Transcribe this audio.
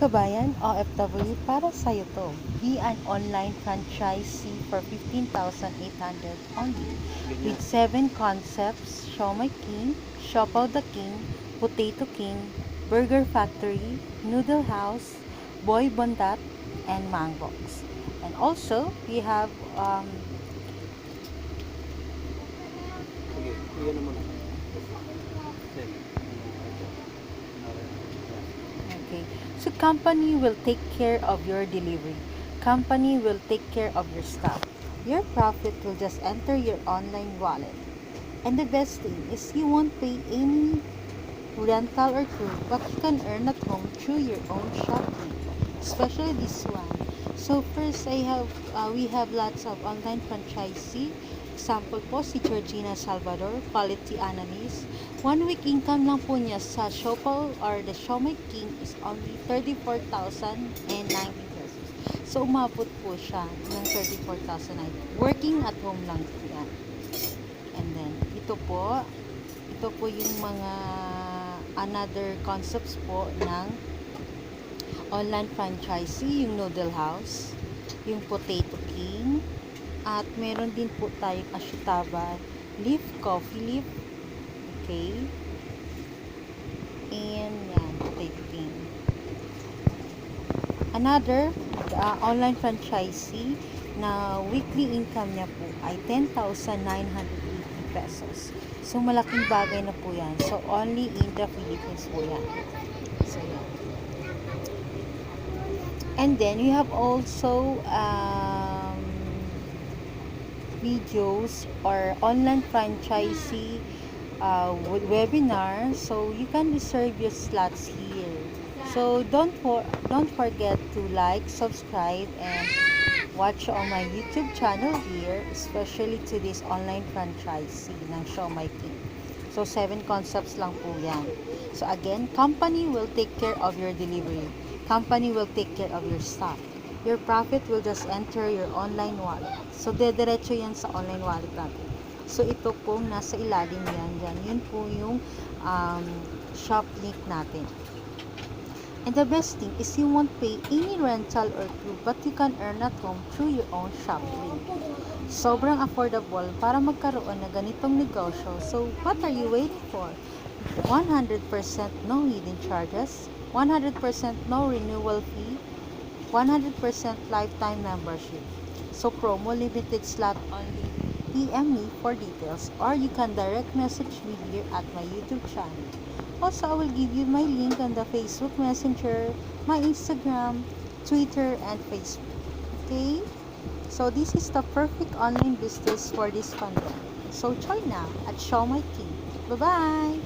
Kabayan, OFW, para sa'yo to. Be an online franchisee for 15,800 only. With 7 concepts, Siomai King, Siopaw the King, Potato King, Burger Factory, Noodle House, Boy Bondat, and Mangbox. And also, we have Sige, iyan naman. okay. So company will take care of your delivery. Company will take care of your staff. Your profit will just enter your online wallet. And the best thing is you won't pay any rental or crew, but you can earn at home through your own shopping. Especially this one. So first, we have lots of online franchisee. Example po si Georgina Salvador, quality analyst. 1 week income lang po niya sa Shopal or the Siomai King is only 34,090 pesos. So umabot po siya ng 34,000. Working at home lang po yan. And then, ito po yung mga another concepts po ng online franchisee, yung Noodle House, yung Potato King, at meron din po tayong Ashitaba Leaf, Coffee Leaf, okay, and yan, Potato King. Another online franchisee na weekly income niya po ay 10,980 pesos. So, malaking bagay na po yan. So, only in the Philippines po yan. So, yan. And then, we have also videos or online franchisee webinar. So, you can reserve your slots here. So, don't forget to like, subscribe, and watch on my YouTube channel here, especially to this online franchisee ng Siomai King. So, 7 concepts lang po yan. So, again, company will take care of your delivery. Company will take care of your staff. Your profit will just enter your online wallet. So, dediretso yan sa online wallet natin. So, ito pong nasa ilalim yan. Yun po yung shop link natin. And the best thing is you won't pay any rental or crew, but you can earn at home through your own shop link. Sobrang affordable para magkaroon na ganitong negosyo. So, what are you waiting for? 100% no hidden charges, 100% no renewal fee, 100% lifetime membership. So, promo limited slot only. PM me for details, or you can direct message me here at my YouTube channel. Also, I will give you my link on the Facebook Messenger, my Instagram, Twitter, and Facebook. Okay? So, this is the perfect online business for this pandemic. So, join now at Siomai King. Bye-bye!